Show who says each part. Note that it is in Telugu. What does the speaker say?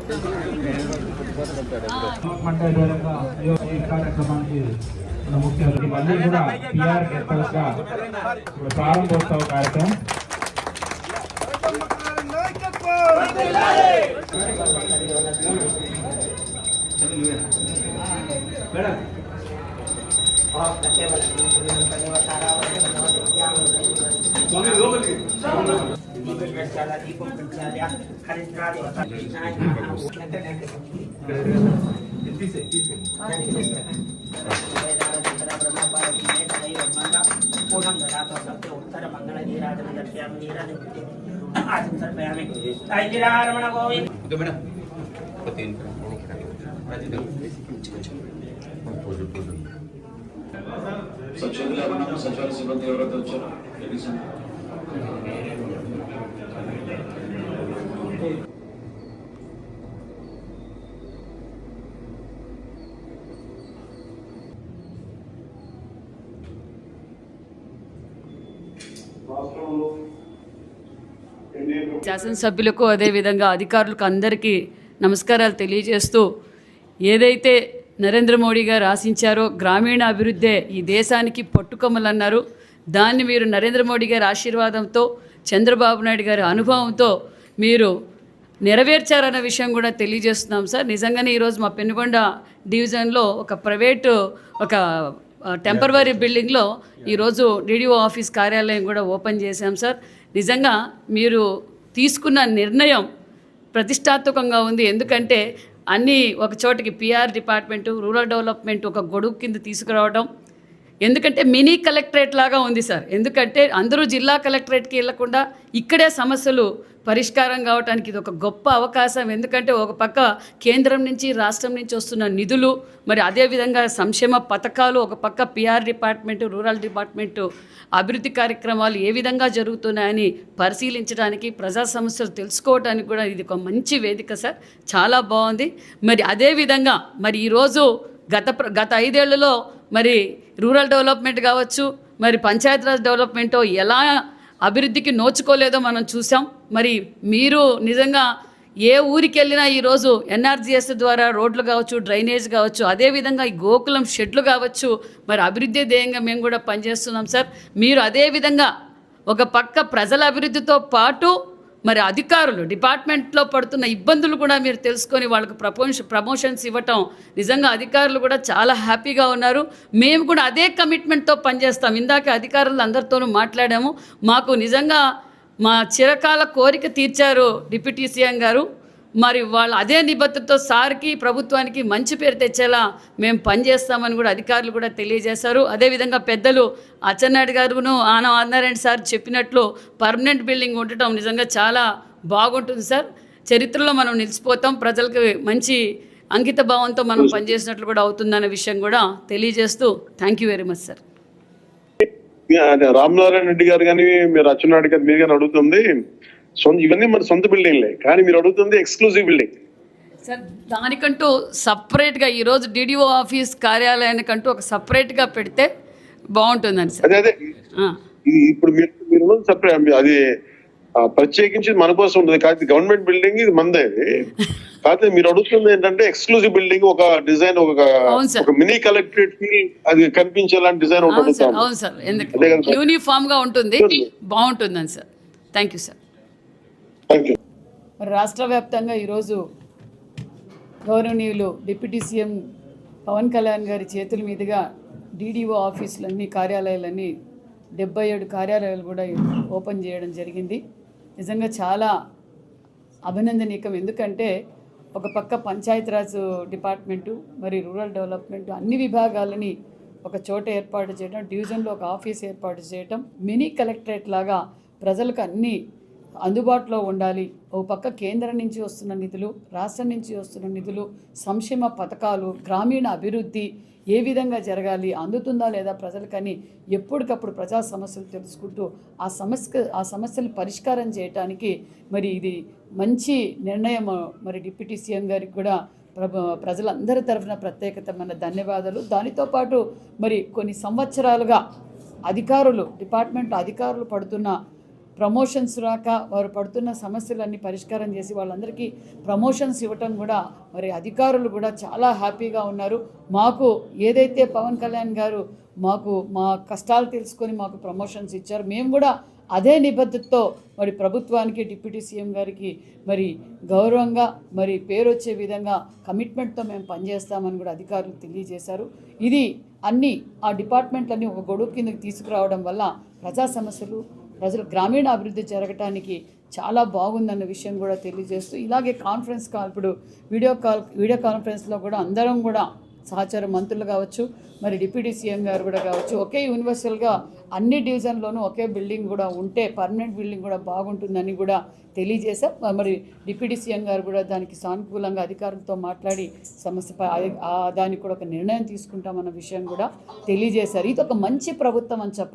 Speaker 1: ఈ కార్యక్రమానికి ముఖ్య అతిథి మళ్ళీ కూడా పిఆర్ గెస్ట్ హౌస్ గా ప్రారంభోత్సవ కార్యక్రమం.
Speaker 2: సచివాలయ సిబ్బంది ఎవరైతే వచ్చారో
Speaker 3: శాసనసభ్యులకు అదేవిధంగా అధికారులకు అందరికీ నమస్కారాలు తెలియజేస్తూ, ఏదైతే నరేంద్ర మోడీ గారు ఆశించారో గ్రామీణ అభివృద్ధే ఈ దేశానికి పట్టుకొమ్మలన్నారు. దాన్ని మీరు నరేంద్ర మోడీ గారి ఆశీర్వాదంతో, చంద్రబాబు నాయుడు గారి అనుభవంతో మీరు నెరవేర్చారన్న విషయం కూడా తెలియజేస్తున్నాం సార్. నిజంగానే ఈరోజు మా పెనుగొండ డివిజన్లో ఒక ప్రైవేటు ఒక టెంపరవరీ బిల్డింగ్లో ఈరోజు డిడిఓ ఆఫీస్ కార్యాలయం కూడా ఓపెన్ చేశాం సార్. నిజంగా మీరు తీసుకున్న నిర్ణయం ప్రతిష్టాత్మకంగా ఉంది. ఎందుకంటే అన్నీ ఒక చోటికి పిఆర్ డిపార్ట్మెంటు, రూరల్ డెవలప్మెంట్ ఒక గొడుగు కింద తీసుకురావడం, ఎందుకంటే మినీ కలెక్టరేట్ లాగా ఉంది సార్. ఎందుకంటే అందరూ జిల్లా కలెక్టరేట్కి వెళ్లకుండా ఇక్కడే సమస్యలు పరిష్కారం కావడానికి ఇది ఒక గొప్ప అవకాశం. ఎందుకంటే ఒక పక్క కేంద్రం నుంచి రాష్ట్రం నుంచి వస్తున్న నిధులు, మరి అదేవిధంగా సంక్షేమ పథకాలు, ఒక పక్క పిఆర్ డిపార్ట్మెంటు, రూరల్ డిపార్ట్మెంటు అభివృద్ధి కార్యక్రమాలు ఏ విధంగా జరుగుతున్నాయని పరిశీలించడానికి, ప్రజా సమస్యలు తెలుసుకోవడానికి కూడా ఇది ఒక మంచి వేదిక సార్. చాలా బాగుంది. మరి అదేవిధంగా మరి ఈరోజు గత 5 ఏళ్లలో మరి రూరల్ డెవలప్మెంట్ కావచ్చు, మరి పంచాయతీరాజ్ డెవలప్మెంట్ ఎలా అభివృద్ధికి నోచుకోలేదో మనం చూసాం. మరి మీరు నిజంగా ఏ ఊరికి వెళ్ళినా ఈరోజు ఎన్ఆర్జీఎస్ ద్వారా రోడ్లు కావచ్చు, డ్రైనేజ్ కావచ్చు, అదేవిధంగా ఈ గోకులం షెడ్లు కావచ్చు, మరి అభివృద్ధి ధ్యేయంగా మేము కూడా పనిచేస్తున్నాం సార్. మీరు అదేవిధంగా ఒక పక్క ప్రజల అభివృద్ధితో పాటు మరి అధికారులు డిపార్ట్మెంట్లో పడుతున్న ఇబ్బందులు కూడా మీరు తెలుసుకొని వాళ్ళకు ప్రమోషన్స్ ఇవ్వటం, నిజంగా అధికారులు కూడా చాలా హ్యాపీగా ఉన్నారు. మేము కూడా అదే కమిట్మెంట్తో పనిచేస్తాం. ఇందాక అధికారులు అందరితోనూ మాట్లాడాము. మాకు నిజంగా మా చిరకాల కోరిక తీర్చారు డిప్యూటీ సీఎం గారు. మరి వాళ్ళు అదే నిబద్ధతతో సార్కి, ప్రభుత్వానికి మంచి పేరు తెచ్చేలా మేము పనిచేస్తామని కూడా అధికారులు కూడా తెలియజేశారు. అదేవిధంగా పెద్దలు అచ్చెన్నాయుడు గారును ఆనారాయణ సార్ చెప్పినట్లు పర్మనెంట్ బిల్డింగ్ ఉండటం నిజంగా చాలా బాగుంటుంది సార్. చరిత్రలో మనం నిలిచిపోతాం. ప్రజలకు మంచి అంకిత భావంతో మనం పనిచేసినట్లు కూడా అవుతుందనే విషయం కూడా తెలియజేస్తూ thank you very much sir.
Speaker 4: Ramanarayana Reddy గారు కానీ మీరు అచ్చెన్నాయుడు గారు మీరు కానీ అడుగుతుంది ఇవన్నీ మన సొంత బిల్డింగ్లే, కానీ మీరు అడుగుతుంది ఎక్స్క్లూజివ్ బిల్డింగ్
Speaker 3: సార్. దానికంటూ సపరేట్గా ఈరోజు డిడిఓ ఆఫీస్ కార్యాలయానికంటూ ఒక సపరేట్గా పెడితే బాగుంటుందని సార్.
Speaker 4: అదే ఇప్పుడు మీరు సపరేట్ అది ప్రత్యేకించి మన కోసం ఉంటుంది కాదు, గవర్నమెంట్ బిల్డింగ్ ఇది మందే. కాకపోతే మీరు అడుగుతుంది ఏంటంటే ఎక్స్క్లూజివ్ బిల్డింగ్, ఒక డిజైన్, ఒక మినీ కలెక్టరేట్ ఫీల్ అది కనిపించేలాంటి డిజైన్ ఉంటుంది.
Speaker 3: అవును సార్, ఎందుకంటే యూనిఫామ్ గా ఉంటుంది, బాగుంటుందని సార్. Thank you sir. రాష్ట్ర వ్యాప్తంగా ఈరోజు గౌరవనీయులు డిప్యూటీ సీఎం పవన్ కళ్యాణ్ గారి చేతుల మీదుగా డిడిఓ ఆఫీసులన్నీ, కార్యాలయాలన్నీ 77 కార్యాలయాలు కూడా ఓపెన్ చేయడం జరిగింది. నిజంగా చాలా అభినందనీయం. ఎందుకంటే ఒక పక్క పంచాయతీరాజ్ డిపార్ట్మెంటు, మరి రూరల్ డెవలప్మెంట్ అన్ని విభాగాలని ఒక చోట ఏర్పాటు చేయడం, డివిజన్లో ఒక ఆఫీస్ ఏర్పాటు చేయడం, మినీ కలెక్టరేట్ లాగా ప్రజలకు అన్నీ అందుబాటులో ఉండాలి. ఓ పక్క కేంద్రం నుంచి వస్తున్న నిధులు, రాష్ట్రం నుంచి వస్తున్న నిధులు, సంక్షేమ పథకాలు, గ్రామీణ అభివృద్ధి ఏ విధంగా జరగాలి, అందుతుందా లేదా ప్రజలకని ఎప్పటికప్పుడు ప్రజా సమస్యలు తెలుసుకుంటూ ఆ సమస్యలు పరిష్కారం చేయడానికి మరి ఇది మంచి నిర్ణయం. మరి డిప్యూటీ సీఎం గారికి కూడా ప్రజలందరి తరఫున ప్రత్యేకమైన ధన్యవాదాలు. దానితో పాటు మరి కొన్ని సంవత్సరాలుగా డిపార్ట్మెంట్ అధికారులు పడుతున్న ప్రమోషన్స్ రాక వారు పడుతున్న సమస్యలన్నీ పరిష్కారం చేసి వాళ్ళందరికీ ప్రమోషన్స్ ఇవ్వటం కూడా మరి అధికారులు కూడా చాలా హ్యాపీగా ఉన్నారు. మాకు ఏదైతే పవన్ కళ్యాణ్ గారు మాకు మా కష్టాలు తెలుసుకొని మాకు ప్రమోషన్స్ ఇచ్చారు, మేము కూడా అదే నిబద్ధతతో మరి ప్రభుత్వానికి డిప్యూటీ సీఎం గారికి మరి గౌరవంగా మరి పేరు వచ్చే విధంగా కమిట్మెంట్తో మేము పనిచేస్తామని కూడా అధికారులు తెలియజేశారు. ఇది అన్ని ఆ డిపార్ట్మెంట్లన్నీ ఒక గొడుగు కిందకి తీసుకురావడం వల్ల ప్రజా సమస్యలు ప్రజలు గ్రామీణ అభివృద్ధి జరగటానికి చాలా బాగుందన్న విషయం కూడా తెలియజేస్తూ ఇలాగే కాన్ఫరెన్స్ కాల్ ఇప్పుడు వీడియో కాన్ఫరెన్స్లో కూడా అందరం కూడా సహచార మంత్రులు కావచ్చు మరి డిప్యూటీ సీఎం గారు కూడా కావచ్చు ఒకే యూనివర్సల్గా అన్ని డివిజన్లోనూ ఒకే బిల్డింగ్ కూడా ఉంటే పర్మనెంట్ బిల్డింగ్ కూడా బాగుంటుందని కూడా తెలియజేశాం. మరి డిప్యూటీ సీఎం గారు కూడా దానికి సానుకూలంగా అధికారులతో మాట్లాడి సమస్యపై దానికి కూడా ఒక నిర్ణయం తీసుకుంటామన్న విషయం కూడా తెలియజేశారు. ఇది ఒక మంచి ప్రభుత్వం అని చెప్పడం